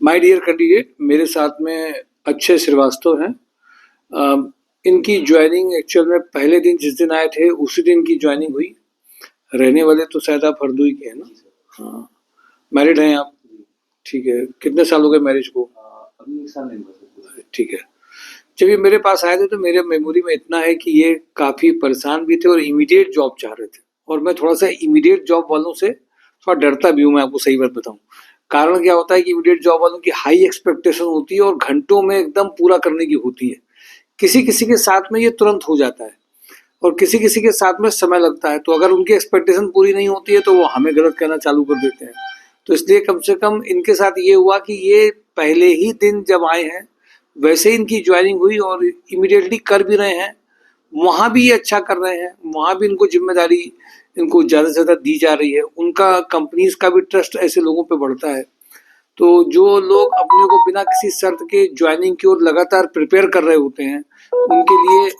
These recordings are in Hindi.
माय डियर कैंडिडेट, मेरे साथ में अक्षय श्रीवास्तव हैं। इनकी ज्वाइनिंग एक्चुअल में पहले दिन जिस दिन आए थे उसी दिन की ज्वाइनिंग हुई। रहने वाले तो शायद आप हरदोई के हैं ना? हाँ। मैरिड हैं आप? ठीक है। कितने साल हो गए मैरिज को? अभी 1 साल नहीं हुआ। ठीक है। जब ये मेरे पास आए थे तो मेरे मेमोरी में इतना है कि ये काफ़ी परेशान भी थे और इमीडिएट जॉब चाह रहे थे, और मैं थोड़ा सा इमीडिएट जॉब वालों से थोड़ा डरता भी हूँ, मैं आपको सही बात बताऊँ। कारण क्या होता है कि इमीडिएट जॉब वालों की हाई एक्सपेक्टेशन होती है और घंटों में एकदम पूरा करने की होती है। किसी किसी के साथ में ये तुरंत हो जाता है और किसी किसी के साथ में समय लगता है, तो अगर उनकी एक्सपेक्टेशन पूरी नहीं होती है तो वो हमें गलत कहना चालू कर देते हैं। तो इसलिए कम से कम इनके साथ ये हुआ कि ये पहले ही दिन जब आए हैं वैसे ही इनकी ज्वाइनिंग हुई और इमीडिएटली कर भी रहे हैं। वहाँ भी ये अच्छा कर रहे हैं, वहाँ भी इनको जिम्मेदारी इनको ज़्यादा से ज़्यादा दी जा रही है। उनका कंपनीज का भी ट्रस्ट ऐसे लोगों पे बढ़ता है। तो जो लोग अपने को बिना किसी शर्त के ज्वाइनिंग की ओर लगातार प्रिपेयर कर रहे होते हैं उनके लिए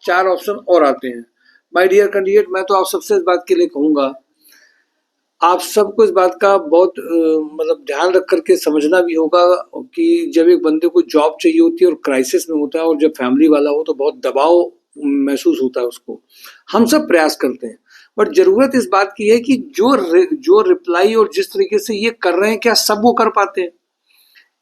4 ऑप्शन और आते हैं। माय डियर कैंडिडेट, मैं तो आप सबसे इस बात के लिए कहूँगा, आप सबको इस बात का बहुत मतलब ध्यान रख करके समझना भी होगा कि जब एक बंदे को जॉब चाहिए होती है और क्राइसिस में होता है और जब फैमिली वाला हो तो बहुत दबाव महसूस होता है उसको। हम सब प्रयास करते हैं, बट ज़रूरत इस बात की है कि जो रिप्लाई और जिस तरीके से ये कर रहे हैं, क्या सब वो कर पाते हैं?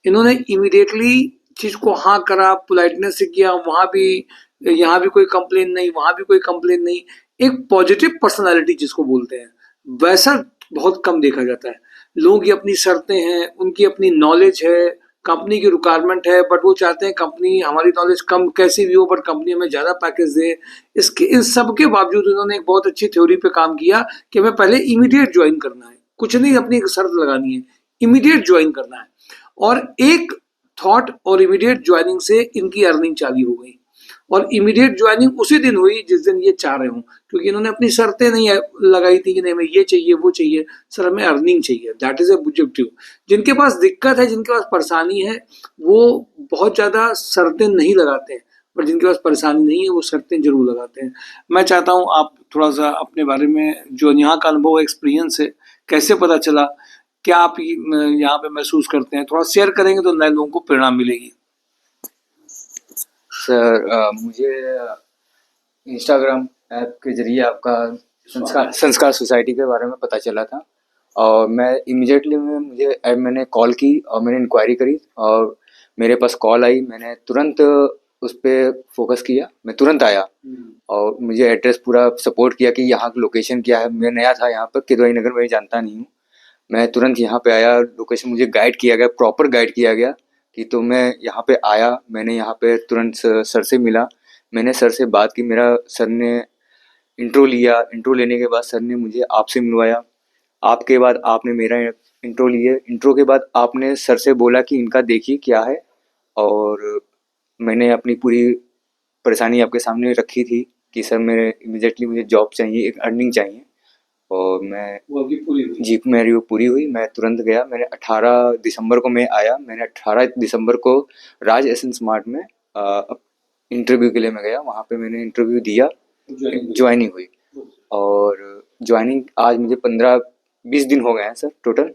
इन्होंने इमीडिएटली चीज़ को हाँ करा, पोलाइटनेस से किया, वहाँ भी यहाँ भी कोई कंप्लेन नहीं, वहाँ भी कोई कंप्लेन नहीं। एक पॉजिटिव पर्सनैलिटी जिसको बोलते हैं, वैसा बहुत कम देखा जाता है। लोगों की अपनी शर्तें हैं, उनकी अपनी नॉलेज है, कंपनी की रिक्वायरमेंट है, बट वो चाहते हैं कंपनी हमारी नॉलेज कम कैसी भी हो बट कंपनी हमें ज़्यादा पैकेज दे। इसके इन सब के बावजूद उन्होंने एक बहुत अच्छी थ्योरी पे काम किया कि हमें पहले इमीडिएट ज्वाइन करना है, कुछ नहीं अपनी एक शर्त लगानी है, इमीडिएट ज्वाइन करना है। और एक थॉट और इमीडिएट ज्वाइनिंग से इनकी अर्निंग चालू हो गई और इमीडिएट ज्वाइनिंग उसी दिन हुई जिस दिन ये चाह रहे हों, क्योंकि इन्होंने अपनी शर्तें नहीं लगाई थी कि नहीं हमें ये चाहिए वो चाहिए, सर हमें अर्निंग चाहिए, दैट इज ऑब्जेक्टिव। जिनके पास दिक्कत है, जिनके पास परेशानी है, वो बहुत ज़्यादा शर्तें नहीं लगाते हैं, पर जिनके पास परेशानी नहीं है वो शर्तें जरूर लगाते हैं। मैं चाहता हूँ आप थोड़ा सा अपने बारे में, जो यहाँ का अनुभव एक्सपीरियंस है, कैसे पता चला, क्या आप यहाँ पे महसूस करते हैं, थोड़ा शेयर करेंगे तो नए लोगों को प्रेरणा मिलेगी। सर मुझे इंस्टाग्राम ऐप के जरिए आपका संस्कार सोसाइटी के बारे में पता चला था और मैं इमीडिएटली मैंने कॉल की और मैंने इंक्वायरी करी और मेरे पास कॉल आई। मैंने तुरंत उस पर फोकस किया, मैं तुरंत आया और मुझे एड्रेस पूरा सपोर्ट किया कि यहाँ की लोकेशन क्या है। मैं नया था यहाँ पर, किदवई नगर में जानता नहीं हूँ। मैं तुरंत यहाँ पे आया, लोकेशन मुझे गाइड किया गया, प्रॉपर गाइड किया गया कि तो मैं यहाँ पे आया। मैंने यहाँ पे तुरंत सर से मिला, मैंने सर से बात की, मेरा सर ने इंट्रो लिया। इंट्रो लेने के बाद सर ने मुझे आपसे मिलवाया, आपके बाद आपने मेरा इंट्रो लिए। इंट्रो के बाद आपने सर से बोला कि इनका देखिए क्या है, और मैंने अपनी पूरी परेशानी आपके सामने रखी थी कि सर मेरे इमीडिएटली मुझे जॉब चाहिए, एक अर्निंग चाहिए। और मैं वो अभी पूरी हुई? जी मेरी वो पूरी हुई, मैं तुरंत गया। मैंने 18 दिसंबर को मैं आया, मैंने 18 दिसंबर को राज एसन स्मार्ट में इंटरव्यू के लिए मैं गया। वहाँ पे मैंने इंटरव्यू दिया, ज्वाइनिंग हुई और ज्वाइनिंग आज मुझे 15-20 दिन हो गए हैं सर टोटल।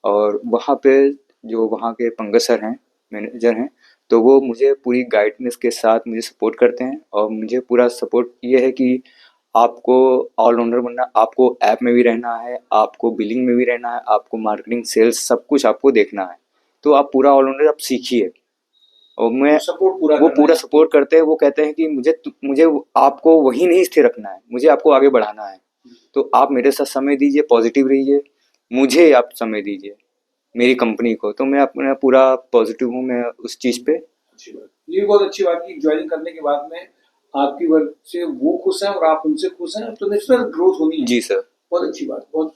और वहाँ पे जो वहाँ के पंकज सर हैं, मैनेजर हैं, तो वो मुझे पूरी गाइडेंस के साथ मुझे सपोर्ट करते हैं और मुझे पूरा सपोर्ट ये है कि आपको ऑलराउंडर बनना, आपको ऐप में भी रहना है, आपको बिलिंग में भी रहना है, आपको मार्केटिंग सेल्स सब कुछ आपको देखना है, तो आप पूरा ऑलराउंडर आप सीखिए। और मैं वो पूरा सपोर्ट करते हैं। वो कहते हैं कि मुझे आपको वहीं नहीं स्थिर रखना है, मुझे आपको आगे बढ़ाना है, तो आप मेरे साथ समय दीजिए, पॉजिटिव रहिए, मुझे आप समय दीजिए, मेरी कंपनी को। तो मैं अपना पूरा पॉजिटिव हूँ मैं उस चीज़ पे। अच्छी बात, ये बहुत अच्छी बात की ज्वाइन करने के बाद में आपकी वर्क से वो खुश हैं और आप उनसे खुश हैं, तो नेचुरल ग्रोथ होनी है। जी सर, बहुत अच्छी बात, बहुत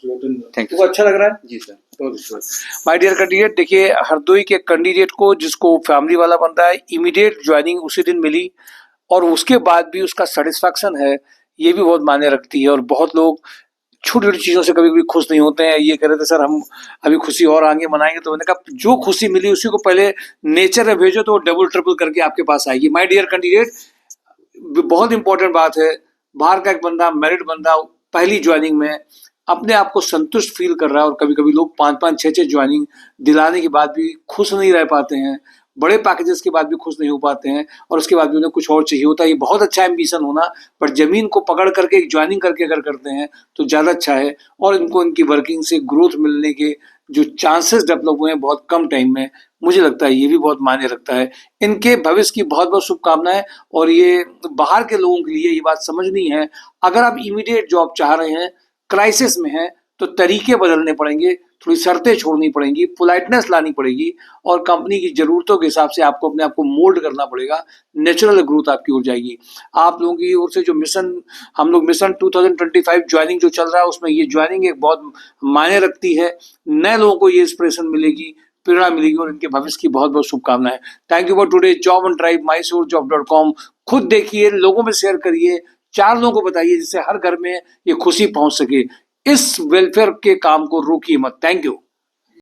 थैंक यू। तो अच्छा लग रहा है? जी सर, बहुत अच्छी बात। माय डियर कैंडिडेट, देखिए हरदोई के कैंडिडेट को जिसको फैमिली वाला बनता है, इमीडिएट ज्वाइनिंग उसी दिन मिली और उसके बाद भी उसका सेटिस्फैक्शन है, ये भी बहुत मायने रखती है। और बहुत लोग छोटी छोटी चीज़ों से कभी कभी खुश नहीं होते हैं। ये कह रहे थे सर हम अभी खुशी और आगे मनाएंगे, तो मैंने कहा जो खुशी मिली उसी को पहले नेचर में भेजो तो डबल ट्रिपल करके आपके पास आएगी। माय डियर कैंडिडेट, बहुत इंपॉर्टेंट बात है, बाहर का एक बंदा, मैरिड बंदा, पहली ज्वाइनिंग में अपने आप को संतुष्ट फील कर रहा है। और कभी कभी लोग 5-5 6-6 ज्वाइनिंग दिलाने के बाद भी खुश नहीं रह पाते हैं, बड़े पैकेजेस के बाद भी खुश नहीं हो पाते हैं, और उसके बाद भी उन्हें कुछ और चाहिए होता है। ये बहुत अच्छा एम्बिशन होना, पर जमीन को पकड़ करके एक ज्वाइनिंग करके अगर करते हैं तो ज़्यादा अच्छा है। और इनको इनकी वर्किंग से ग्रोथ मिलने के जो चांसेस डेवलप हुए हैं बहुत कम टाइम में, मुझे लगता है ये भी बहुत मायने रखता है। इनके भविष्य की बहुत बहुत शुभकामनाएं। और ये बाहर के लोगों के लिए ये बात समझनी है, अगर आप इमीडिएट जॉब चाह रहे हैं, क्राइसिस में हैं, तो तरीके बदलने पड़ेंगे, थोड़ी शर्तें छोड़नी पड़ेंगी, पोलाइटनेस लानी पड़ेगी, और कंपनी की ज़रूरतों के हिसाब से आपको अपने आप को मोल्ड करना पड़ेगा। नेचुरल ग्रोथ आपकी हो जाएगी। आप लोगों की ओर से जो मिशन, हम लोग मिशन 2025 ज्वाइनिंग जो चल रहा है, उसमें ये ज्वाइनिंग एक बहुत मायने रखती है। नए लोगों को ये इंस्पिरेशन मिलेगी, प्रेरणा मिलेगी, और इनके भविष्य की बहुत बहुत शुभकामनाएं। Thank you for today. Job on drive, mysourcejob.com। खुद देखिए, लोगों में शेयर करिए, 4 लोगों को बताइए, जिससे हर घर में ये खुशी पहुंच सके। इस वेलफेयर के काम को रोकिए मत। Thank you.